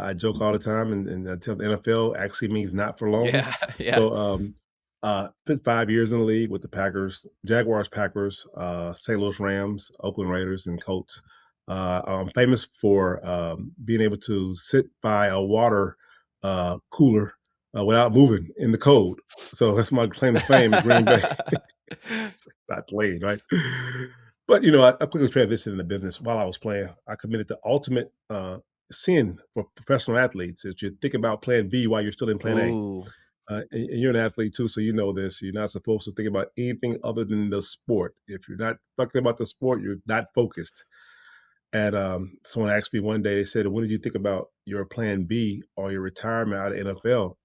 I joke all the time, and I tell the NFL actually means not for long. Yeah, yeah. So, spent 5 years in the league with the Packers, Jaguars, Packers, St. Louis Rams, Oakland Raiders, and Colts. I'm famous for, being able to sit by a water, cooler, without moving in the cold. So that's my claim to fame in Green Bay. It's not playing, right? But I quickly transitioned into business while I was playing. I committed the ultimate sin for professional athletes is you think about plan B while you're still in plan A. Ooh. And you're an athlete too, so you know this. You're not supposed to think about anything other than the sport. If you're not thinking about the sport, you're not focused. And someone asked me one day, they said, "When did you think about your plan B or your retirement out of NFL?"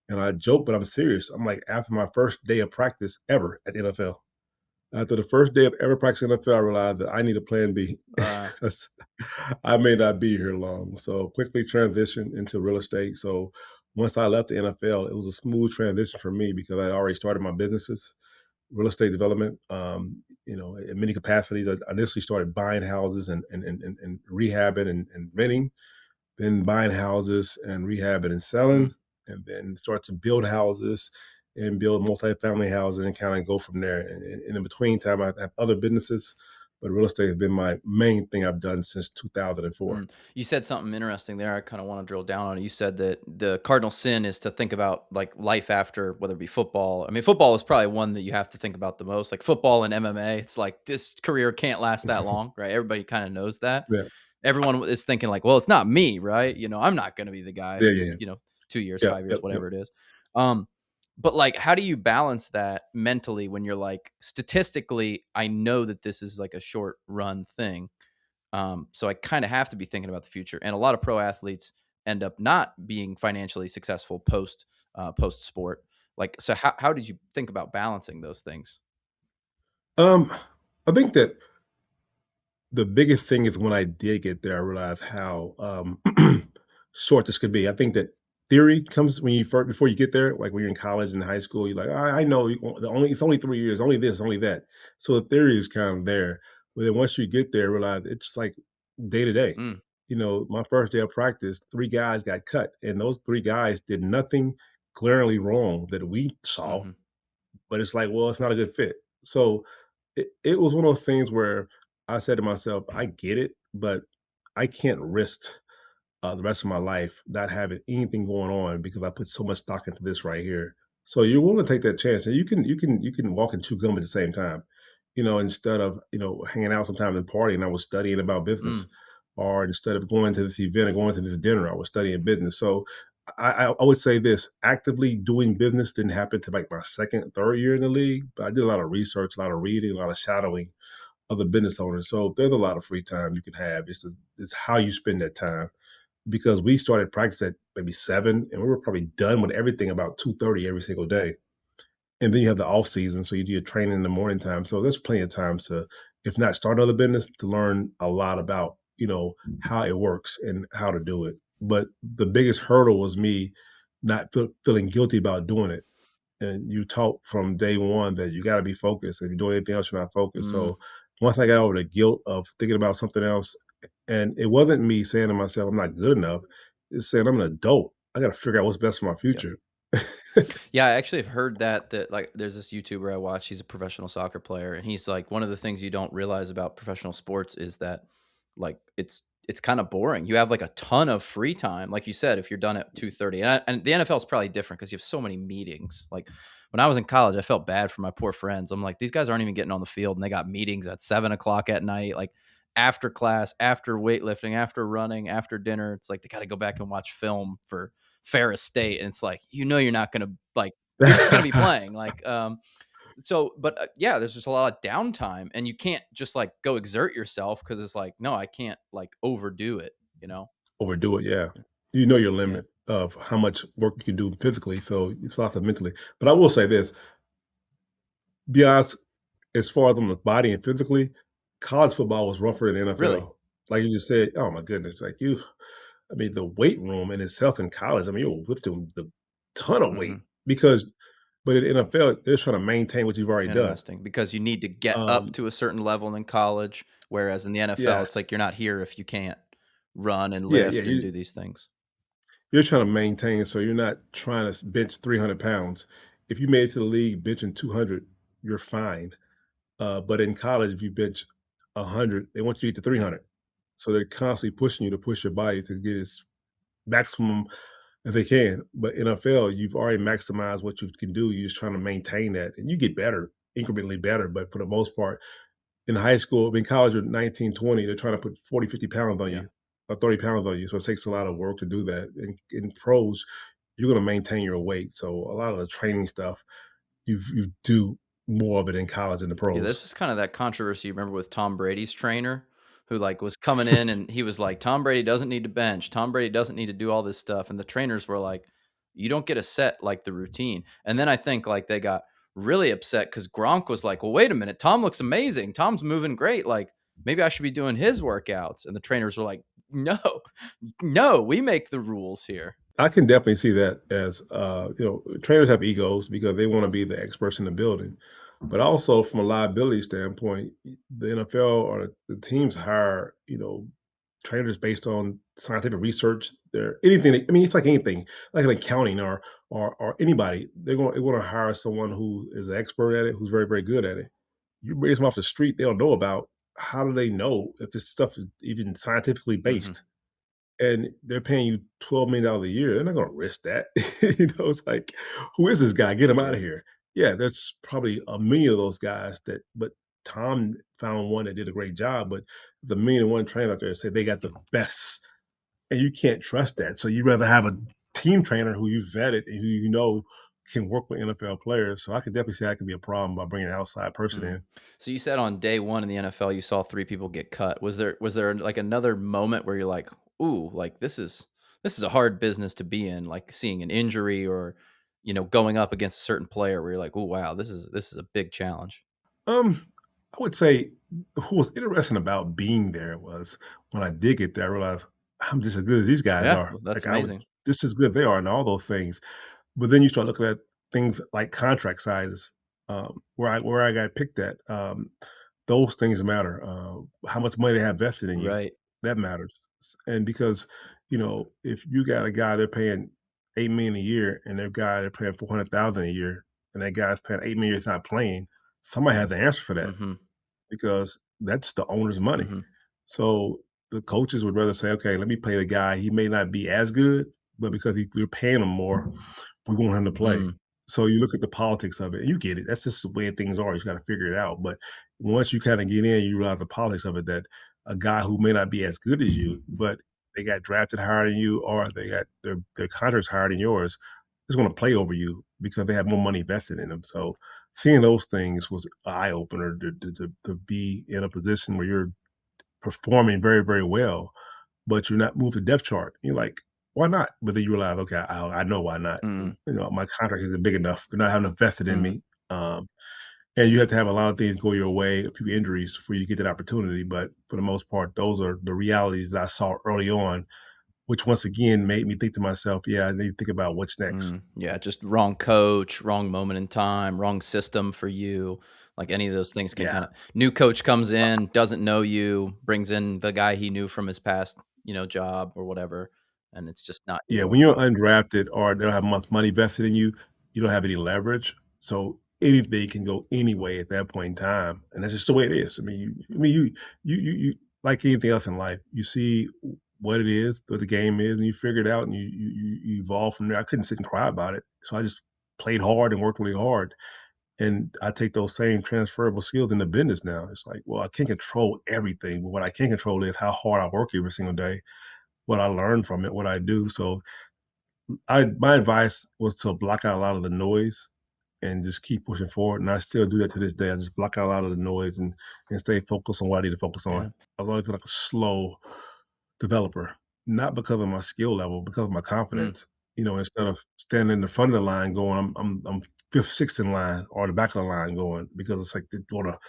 And I joke, but I'm serious. I'm like, after my first day of practice ever at the NFL. After the first day of ever practicing NFL, I realized that I need a plan B. Uh, 'Cause I may not be here long. So quickly transitioned into real estate. So once I left the NFL, it was a smooth transition for me because I already started my businesses, real estate development. In many capacities. I initially started buying houses and rehabbing and renting, then buying houses and rehabbing and mm. selling, and then start to build houses and build multifamily houses and kind of go from there. And in between time, I have other businesses, but real estate has been my main thing I've done since 2004. You said something interesting there. I kind of want to drill down on it. You said that the cardinal sin is to think about like life after, whether it be football. I mean, football is probably one that you have to think about the most. Like football and MMA, it's like this career can't last that long, right? Everybody kind of knows that. Yeah, Everyone is thinking like, well, it's not me, right? I'm not going to be the guy yeah, yeah, who's, yeah. 2 years, Yep, 5 years, yep, yep. whatever it is. Um, but like, how do you balance that mentally when you're like, statistically, I know that this is like a short run thing, so I kind of have to be thinking about the future. And a lot of pro athletes end up not being financially successful post sport. Like, so how did you think about balancing those things? Um, I think that the biggest thing is when I did get there, I realized how short this could be. I think that theory comes when you first before you get there, like when you're in college and high school. You're like, I know it's only 3 years, only this, only that. So the theory is kind of there, but then once you get there, realize it's like day to day. Mm, My first day of practice, 3 guys got cut, and those 3 guys did nothing glaringly wrong that we saw. hmm But it's like, well, it's not a good fit. So it was one of those things where I said to myself, I get it, but I can't risk the rest of my life not having anything going on because I put so much stock into this right here. So you're willing to take that chance, and you can walk and chew gum at the same time. Instead of hanging out sometimes and partying, I was studying about business, mm, or instead of going to this event or going to this dinner, I was studying business. So I would say this: actively doing business didn't happen to like my second, third year in the league, but I did a lot of research, a lot of reading, a lot of shadowing other business owners. So there's a lot of free time you can have. It's how you spend that time because we started practice at maybe 7 and we were probably done with everything about 2:30 every single yeah. day. And then you have the off season, so you do your training in the morning time. So there's plenty of times to, if not start another business, to learn a lot about, how it works and how to do it. But the biggest hurdle was me not feeling guilty about doing it. And you taught from day one that you got to be focused. If you're doing anything else, you're not focused. Mm, So once I got over the guilt of thinking about something else, and it wasn't me saying to myself, I'm not good enough. It's saying I'm an adult. I got to figure out what's best for my yeah. future. Yeah, I actually have heard that like there's this YouTuber I watch, he's a professional soccer player, and he's like one of the things you don't realize about professional sports is that like it's kind of boring. You have like a ton of free time. Like you said, if you're done at 2:30. And the NFL is probably different because you have so many meetings. Like when I was in college, I felt bad for my poor friends. I'm like, these guys aren't even getting on the field and they got meetings at 7 o'clock at night, like after class, after weightlifting, after running, after dinner. It's like they got to go back and watch film for Ferris State, and it's like you're not gonna like you're not gonna be playing so. But yeah, there's just a lot of downtime, and you can't just like go exert yourself because it's like no, I can't like overdo it. You know? Overdo it, yeah. You know your Yeah. limit of how much work you can do physically, so it's lots of mentally. But I will say this, be honest, as far as on the body and physically, college football was rougher than Really? NFL. Like you just said, oh my goodness, like I mean, the weight room in itself in college, I mean, you're lifting the ton of weight Hmm. because, but in NFL, they're trying to maintain what you've already done. Interesting, because you need to get up Um, to a certain level in college, whereas in the NFL, it's yes, like you're not here if you can't run and yeah, yeah, lift and do these things. you're trying to maintain, so you're not trying to bench 300 pounds. If you made it to the league benching 200, you're fine. But in college, if you bench 100, they want you to get to Yeah. 300. So they're constantly pushing you to push your body to get its maximum if they can. But NFL, you've already maximized what you can do. You're just trying to maintain that, and you get better, incrementally better. But for the most part, in high school, in college, you're 19, 20, they're trying to put 40, 50 pounds on Yeah. you or 30 pounds on you. So it takes a lot of work to do that. In pros, you're going to maintain your weight. So a lot of the training stuff, you do more of it in college than the Yeah, pros. this was kind of that controversy, you remember with Tom Brady's trainer who like was coming in and he was like, Tom Brady doesn't need to bench. Tom Brady doesn't need to do all this stuff. And the trainers were like, you don't get a set like the routine. And then I think like they got really upset because Gronk was like, well, wait a minute. Tom looks amazing. Tom's moving great. Like maybe I should be doing his workouts. And the trainers were like, no, no, we make the rules here. I can definitely see that as trainers have egos because they want to be the experts in the building, but also from a liability standpoint, the NFL or the teams hire trainers based on scientific research. They're anything. I mean, it's like anything, like an accounting or anybody. They want to hire someone who is an expert at it, who's very very good at it. You raise them off the street, they don't know about. How do they know if this stuff is even scientifically Hmm. based? And they're paying you $12 million a year. They're not gonna risk that. It's like, who is this guy? Get him out Yeah. of here. Yeah, there's probably a million of those guys that, but Tom found one that did a great job. But the million and one trainer out there say they got the best, and you can't trust that. So you'd rather have a team trainer who you vetted and who you know can work with NFL players. So I could definitely say that could be a problem by bringing an outside person Mm. in. So you said on day 1 in the NFL, you saw 3 people get cut. Was there, like, another moment where you're like, "Ooh, like, this is a hard business to be in," like, seeing an injury or, going up against a certain player where you're like, "Ooh, wow, this is a big challenge." I would say what was interesting about being there was when I did get there, I realized I'm just as good as these guys Yeah, are. well, that's Like I would amazing. just as good they are and all those things. But then you start looking at things like contract sizes, where I got picked at. Those things matter. How much money they have vested in you, Right. that matters. And because, if you got a guy they're paying 8 million a year and their guy they're paying 400,000 a year, and that guy's paying 8 million is not playing, somebody has to answer for that Mhm, because that's the owner's money. mhm, So the coaches would rather say, okay, let me pay the guy. He may not be as good, but because we're paying him more, we want him to play. mm, So you look at the politics of it, and you get it. That's just the way things are. You got to figure it out. But once you kind of get in, you realize the politics of it. That a guy who may not be as good as you, but they got drafted higher than you, or they got their contracts higher than yours, is going to play over you because they have more money vested in them. So seeing those things was an eye opener to be in a position where you're performing very very well, but you're not moved to depth chart. You're like, why not? But then you realize, okay, I know why not. mm, My contract isn't big enough. They're not having invested in mm. me. And you have to have a lot of things go your way, a few injuries for you to get that opportunity. But for the most part, those are the realities that I saw early on, which once again made me think to myself, yeah, I need to think about what's next. Yeah, just wrong coach, wrong moment in time, wrong system for you. Like any of those things can Yeah. kinda new coach comes in, doesn't know you, brings in the guy he knew from his past, job or whatever, and it's just not Yeah, you. when you're undrafted or they don't have much money vested in you, you don't have any leverage. So anything can go anyway at that point in time, and that's just the way it is. You like anything else in life, you see what it is, what the game is, and you figure it out, and you evolve from there. I couldn't sit and cry about it, so I just played hard and worked really hard, and I take those same transferable skills into business now. It's like, well, I can't control everything, but what I can control is how hard I work every single day, what I learn from it, what I do. So my advice was to block out a lot of the noise and just keep pushing forward. And I still do that to this day. I just block out a lot of the noise and stay focused on what I need to focus on. Yeah. I've always been like a slow developer, not because of my skill level, because of my Mm, confidence. Instead of standing in the front of the line going, I'm fifth, sixth in line, or the back of the line going, because it's like they want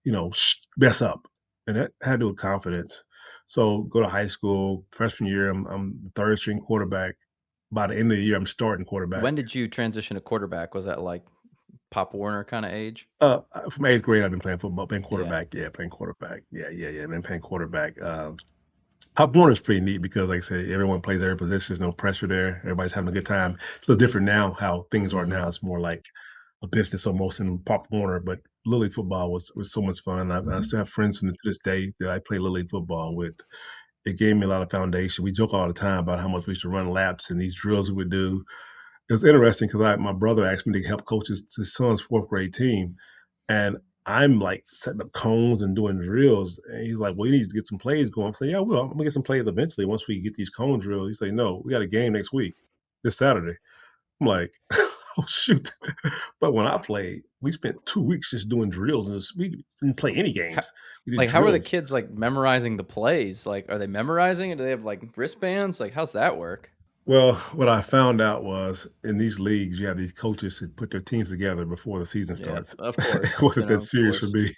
to, mess up. And that had to do with confidence. So go to high school, freshman year, I'm third string quarterback. By the end of the year, I'm starting quarterback. when did you transition to quarterback? Was that, like, Pop Warner kinda age? From eighth grade, I've been playing football, playing Yeah. quarterback. Yeah, playing quarterback. Yeah, yeah, yeah. Been playing quarterback. Pop Warner is pretty neat because, like I said, everyone plays every position. There's no pressure there. Everybody's having a good time. It's a little different now. How things are Mhm. now, it's more like a business almost in Pop Warner. But Little League football was so much fun. I still have friends to this day that I play Little League football with. It gave me a lot of foundation. We joke all the time about how much we used to run laps and these drills we would do. It was interesting because my brother asked me to help coach his son's fourth grade team, and I'm like setting up cones and doing drills. And he's like, "Well, you need to get some plays going." I'm saying, "Yeah, well, I'm gonna get some plays eventually once we get these cone drills." He's like, "No, we got a game next week, this Saturday." I'm like, "Oh shoot!" But when I played, we spent 2 weeks just doing drills, and we didn't play any Ho games. We did Like, how are the drills. kids, like, memorizing the plays? Like, are they memorizing it? Do they have, like, wristbands? Like, how's that work? Well, what I found out was in these leagues, you have these coaches that put their teams together before the season Yeah, starts. of It course, wasn't that of serious for course. me.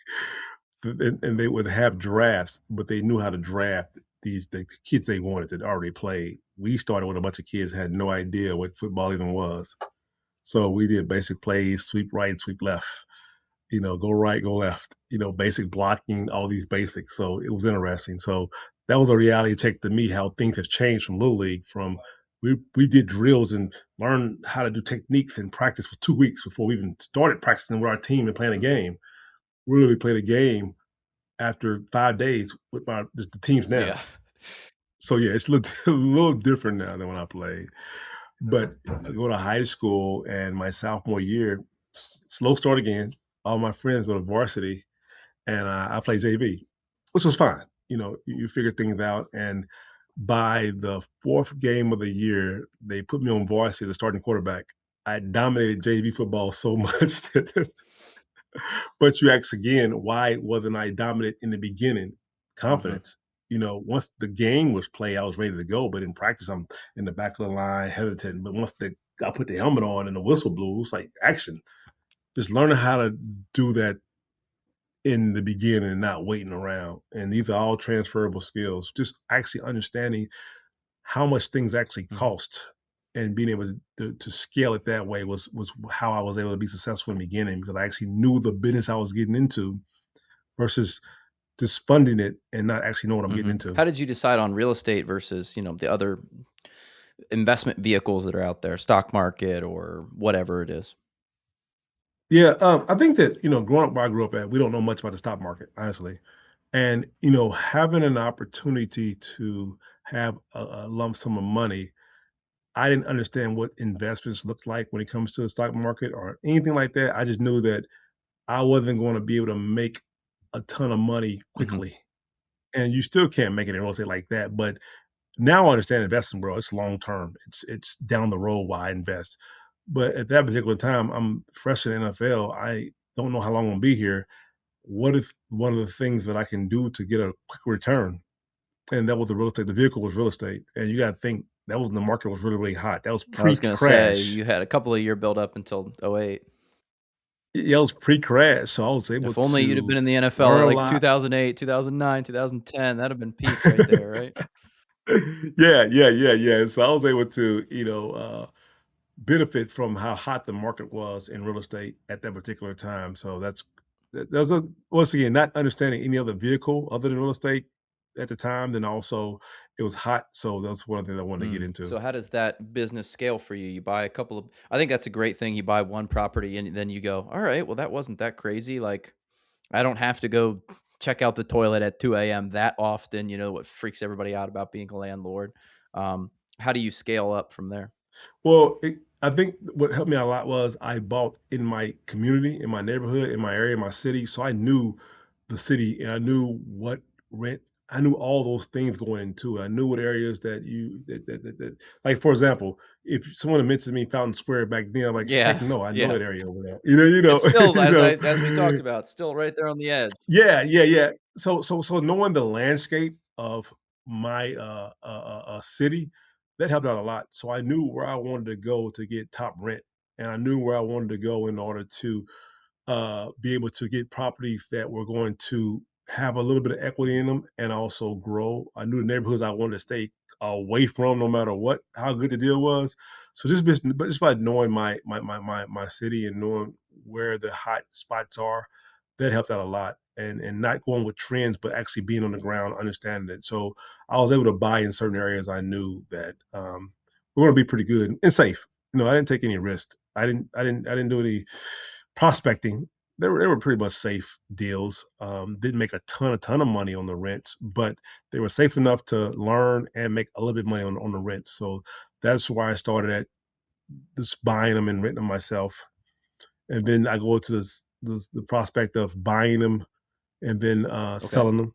And they would have drafts, but they knew how to draft the kids they wanted that already played. We started with a bunch of kids that had no idea what football even was. So we did basic plays, sweep right, sweep left, go right, go left, basic blocking, all these basics. So it was interesting. So that was a reality check to me how things have changed from Little League. From we did drills and learned how to do techniques and practice for 2 weeks before we even started practicing with our team and playing a Mhm. game. We really played a game after 5 days with the teams Yeah. now. So yeah, it's a little, a little different now than when I played. But I go to high school and my sophomore year, slow start again. All my friends go to varsity, and I play JV, which was fine. You figure things out. And by the fourth game of the year, they put me on varsity as a starting quarterback. I dominated JV football so much that but you ask again, why wasn't I dominant in the beginning? Mhm. Confidence. Once the game was played, I was ready to go. But in practice, I'm in the back of the line, hesitant. But once I put the helmet on and the whistle blew, it's like action. Just learning how to do that in the beginning and not waiting around. And these are all transferable skills. Just actually understanding how much things actually Mhm. cost and being able to scale it that way was how I was able to be successful in the beginning because I actually knew the business I was getting into versus just funding it and not actually know what I'm getting Mhm. into. How did you decide on real estate versus, the other investment vehicles that are out there, stock market or whatever it is? Yeah, I think that growing up where I grew up at, we don't know much about the stock market, honestly. And having an opportunity to have a lump sum of money, I didn't understand what investments looked like when it comes to the stock market or anything like that. I just knew that I wasn't going to be able to make a ton of money Mhm. quickly. And you still can't make it in real estate like that. But now I understand investing, bro. It's long term. It's down the road why I invest. But at that particular time, I'm fresh in the NFL. I don't know how long I'm gonna be here. What is one of the things that I can do to get a quick return? And that was the real estate. The vehicle was real estate. And you gotta think that was the market was really, really hot. That was I was gonna say, pre-crash. you had a couple of year build up until '08. Yeah, it was pre-crash. So I was able If only you'd have been to in the NFL learn at, a like, lot. 2008, 2009, 2010, that'd have been peak right there, right? Yeah, yeah, yeah, yeah. So I was able to, benefit from how hot the market was in real estate at that particular time. So there's a once again not understanding any other vehicle other than real estate at the time. Then also it was hot, so that's one thing I wanted to get into. So how does that business scale for you? You buy a couple of I think that's a great thing. You buy one property and then you go, "All right, well, that wasn't that crazy. Like, I don't have to go check out the toilet at 2 a.m. that often." You know what freaks everybody out about being a landlord. How do you scale up from there? Well, I think what helped me out a lot was I bought in my community, in my neighborhood, in my area, my city. So I knew the city and I knew what rent. I knew all those things going into it. I knew what areas that like for example, if someone had mentioned me Fountain Square back then, I'm like, heck Yeah, no, I know yeah. that area over there. You It's still know, as we talked about, still right there on the edge. yeah, yeah, yeah. So knowing the landscape of my city, that helped out a lot. So I knew where I wanted to go to get top rent, and I knew where I wanted to go in order to be able to get properties that were going to have a little bit of equity in them and also grow. I knew the neighborhoods I wanted to stay away from, no matter what, how good the deal was. So but just by knowing my city and knowing where the hot spots are, that helped out a lot. And not going with trends, but actually being on the ground, understanding it. So I was able to buy in certain areas I knew that we're going to be pretty good and safe. I didn't take any risks. I didn't do any prospecting. They were pretty much safe deals. Didn't make a ton of money on the rents, but they were safe enough to learn and make a little bit of money on the rents. So that's why I started at just buying them and renting them myself. And then I go to the prospect of buying them and then Okay. selling them,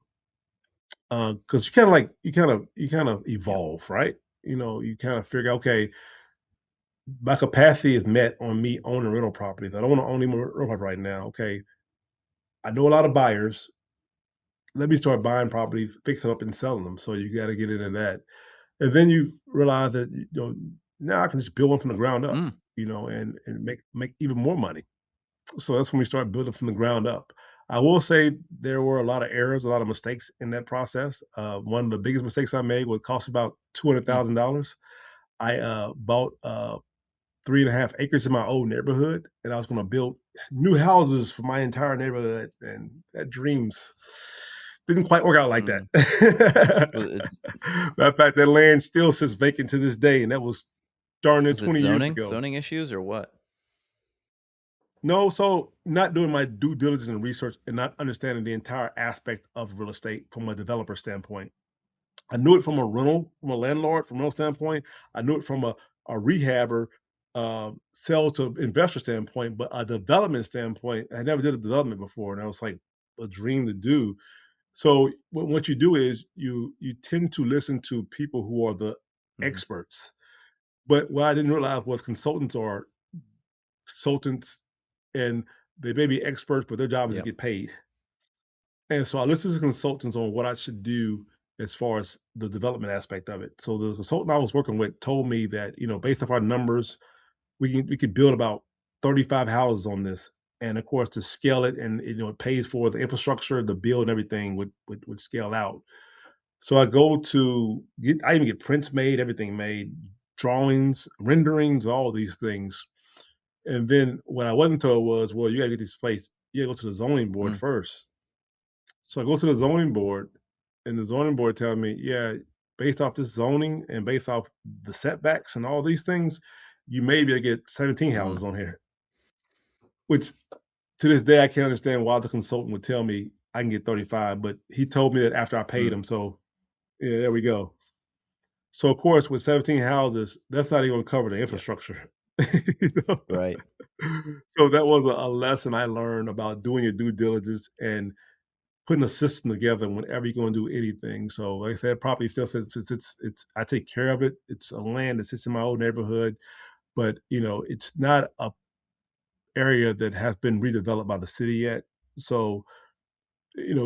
because you kind of Yep. evolve, right? You kind of figure, okay, my capacity is met on me owning rental properties. I don't want to own any more rental property right now. Okay, I know a lot of buyers. Let me start buying properties, fix them up, and selling them. So you got to get into that, and then you realize that now I can just build one from the ground up, Mm, and make even more money. So that's when we start building from the ground up. I will say there were a lot of errors, a lot of mistakes in that process. One of the biggest mistakes I made would cost about two hundred mm, thousand dollars. I bought 3.5 acres in my old neighborhood, and I was going to build new houses for my entire neighborhood, and that dreams didn't quite work out like that. mm. Was it's Matter of fact, that land still sits vacant to this day, and that was darn near was it 20 years zoning? ago. Zoning issues or what? No, so not doing my due diligence and research and not understanding the entire aspect of real estate from a developer standpoint. I knew it from a landlord, from a rental standpoint. I knew it from a rehabber, sell to investor standpoint, but a development standpoint, I never did a development before, and I was like a dream to do. So what you do is you tend to listen to people who are the Mhm. experts. But what I didn't realize was consultants are consultants, and they may be experts, but their job is to Yep. get paid. And so I listened to consultants on what I should do as far as the development aspect of it. So the consultant I was working with told me that, based off our numbers, we could build about 35 houses on this. And of course, to scale it, and it pays for the infrastructure, the bill, and everything would scale out. So I even get prints made, everything made, drawings, renderings, all these things. And then what I wasn't told was, well, you got to get this place. You got to go to the zoning board Mm, first. So I go to the zoning board, and the zoning board tell me, yeah, based off this zoning and based off the setbacks and all these things, you may be able to get 17 mm. houses on here. Which to this day I can't understand why the consultant would tell me I can get 35, but he told me that after I paid Mm. him. So yeah, there we go. So of course, with 17 houses, that's not even going to cover the Yep. infrastructure. You know? Right. So that was a lesson I learned about doing your due diligence and putting a system together whenever you're going to do anything. So, like I said, property still sits. It's. I take care of it. It's a land that sits in my old neighborhood, but it's not a area that has been redeveloped by the city yet. So,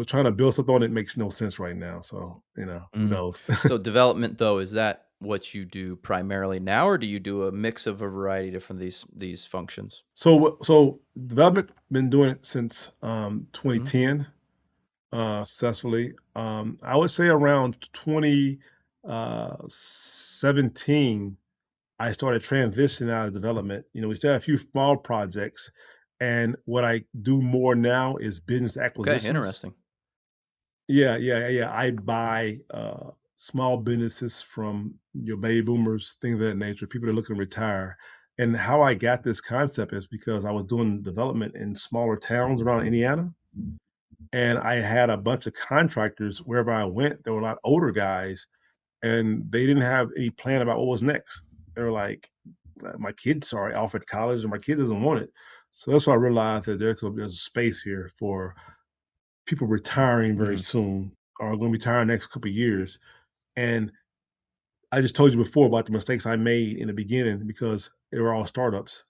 trying to build something on it makes no sense right now. So, who Mm. knows? So development though, is that what you do primarily now, or do you do a mix of a variety of different these functions? So development been doing it since Mm. 2010 successfully. I would say around 2017 I started transitioning out of development. We still have a few small projects, and what I do more now is business Okay, acquisitions. interesting. Yeah, yeah, yeah, yeah. I buy small businesses from your baby boomers, things of that nature, people that are looking to retire. And how I got this concept is because I was doing development in smaller towns around Indiana, and I had a bunch of contractors wherever I went. There were a lot older guys, and they didn't have any plan about what was next. They were like, my kids are off at college and my kid doesn't want it. So that's why I realized that there's a space here for people retiring very Mhm. soon or going to retire in the next couple of years. And I just told you before about the mistakes I made in the beginning because they were all startups.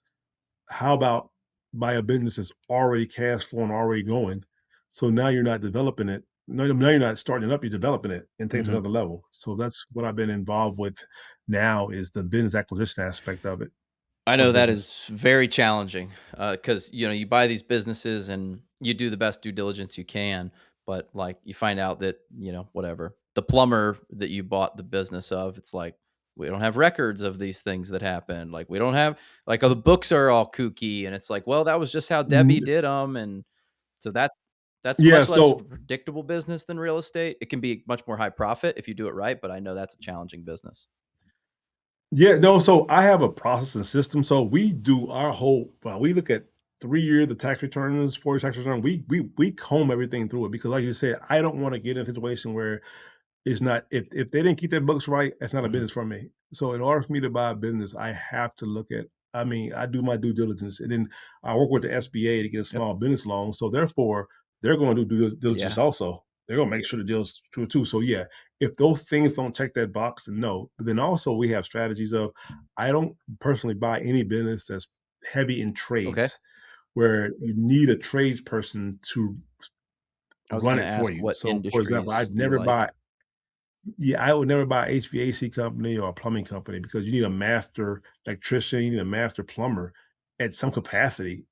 How about buy a business that's already cash flowing, already going? So now you're not developing it. Now you're not starting it up, you're developing it and taking it to Mhm. another level. So that's what I've been involved with now is the business acquisition aspect of it, I of know that business. is very challenging, because you buy these businesses and you do the best due diligence you can, but, like, you find out that, whatever, the plumber that you bought the business of, it's like, "We don't have records of these things that happened," like, "We don't have" like, "Oh, the books are all kooky," and it's like, "Well, that was just how Debbie Mm, did them, and So that's Yeah, much less of a so predictable business than real estate. It can be much more high profit if you do it right, but I know that's a challenging business. yeah, no, so I have a processing system. So we do our whole we look at 3 years the tax returns, 4 tax return. We comb everything through it because like you said, I don't want to get in a situation where it's not if they didn't keep their books right, that's not a Mhm. business for me. So in order for me to buy a business, I have to look at I mean, I do my due diligence and then I work with the SBA to get a Yep. small business loan. So therefore, they're going to do due diligence Yeah. also. They're going to make sure the deal's true too. So yeah, if those things don't check that box, then no. But then also we have strategies of I don't personally buy any business that's heavy in Okay. trades where you need a trades person to I was run gonna it for ask you. what So for example, industries I'd you never like. buy yeah, I would never buy a HVAC company or a plumbing company because you need a master electrician, you need a master plumber at some capacity.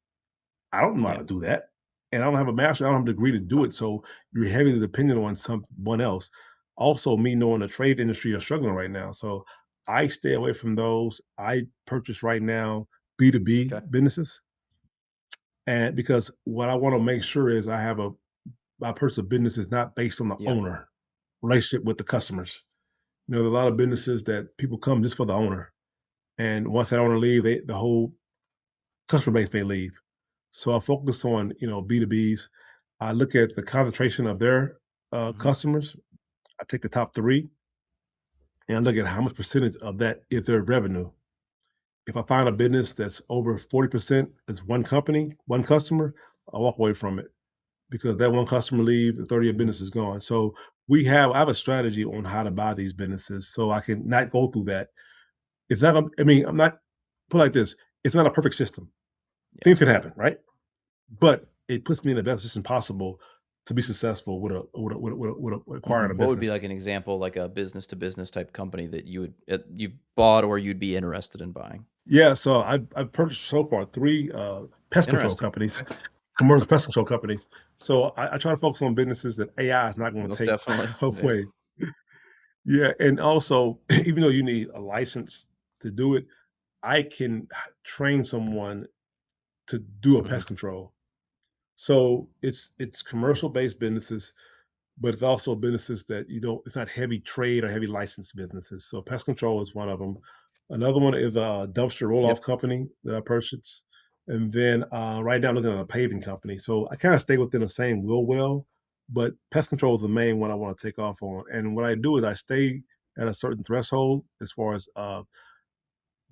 I don't know how Yeah. to do that. And I don't have a master, I don't have a degree to do it. So you're heavily dependent on someone else. Also, me knowing the trade industry are struggling right now. So I stay away from those. I purchase right now B2B Okay. businesses. And because what I want to make sure is I purchase a business is not based on the Yeah. owner relationship with the customers. You know, there's a lot of businesses that people come just for the owner, and once that owner leave, the whole customer base may leave. So I focus on B2Bs. I look at the concentration of their Mhm. customers. I take the top three and I look at how much percentage of that is their revenue. If I find a business that's over 40% as one company, one customer, I walk away from it because that one customer leave, the 30 of business is gone. So I have a strategy on how to buy these businesses so I can not go through that. It's not, I mean, I'm not, put it like this, it's not a perfect system. Yeah. Things can happen, right? But it puts me in the best position possible to be successful with acquiring Mhm. a What would be business. like an example, like a business to business type company that you bought or you'd be interested in buying? Yeah, so I've purchased so far three pest control Interesting. companies, Okay. commercial pest control companies. So I try to focus on businesses that AI is not going to Most take definitely. Yeah. away. Yeah, and also even though you need a license to do it, I can train someone to do a Mhm. pest control. So it's commercial based businesses, but it's also businesses that it's not heavy trade or heavy license businesses. So pest control is one of them. Another one is a dumpster roll off Yep. company that I purchased, and then right now I'm looking at a paving company. So I kind of stay within the same wheel well, but pest control is the main one I want to take off on. And what I do is I stay at a certain threshold as far as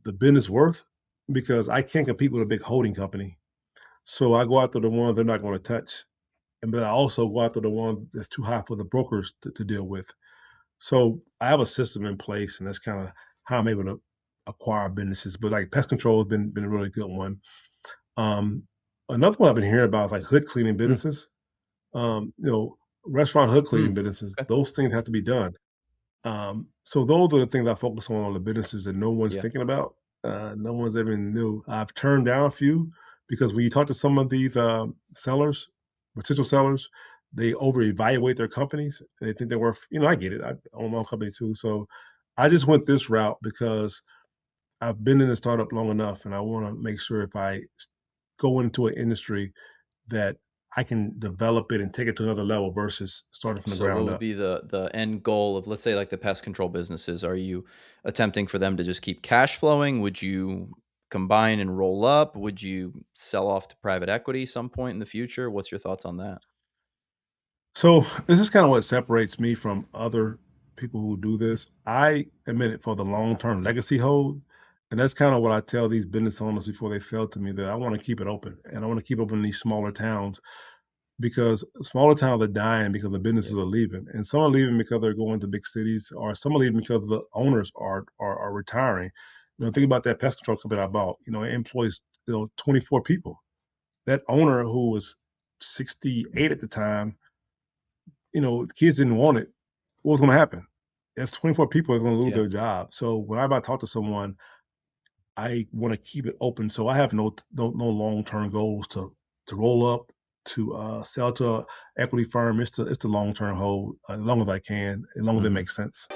the business worth because I can't compete with a big holding company. So I go after the ones they're not going to touch and but I also go after the one that's too high for the brokers to deal with. So I have a system in place, and that's kind of how I'm able to acquire businesses. But like pest control has been a really good one. Um, Another one I've been hearing about is like hood cleaning Mm. businesses. Restaurant hood cleaning Mm. businesses. Okay. Those things have to be done. So those are the things I focus on the businesses that no one's Yeah. thinking about. No one's ever knew. I've turned down a few because when you talk to some of these sellers, potential sellers, they over evaluate their companies. And they think they're worth. I get it. I own my own company too. So I just went this route because I've been in the startup long enough, and I want to make sure if I go into an industry that I can develop it and take it to another level versus starting from the So what ground would up. be the end goal of, let's say, like the pest control businesses? Are you attempting for them to just keep cash flowing? Would you combine and roll up? Would you sell off to private equity some point in the future? What's your thoughts on that? So this is kind of what separates me from other people who do this. I admit it for the long-term Yep. legacy hold. And that's kind of what I tell these business owners before they sell to me that I want to keep it open and I want to keep open these smaller towns because smaller towns are dying because the businesses Yep. are leaving. And some are leaving because they're going to big cities or some are leaving because the owners are retiring. Think about that pest control company I bought. It employs 24 people. That owner who was 68 at the time the kids didn't want it, what was going to happen? That's 24 people are going to lose Yeah. their job. So when I about to talk to someone, I want to keep it open. So I have no long term goals to roll up to sell to a equity firm. It's the long term hold as long as I can, as long as it Mhm. makes sense.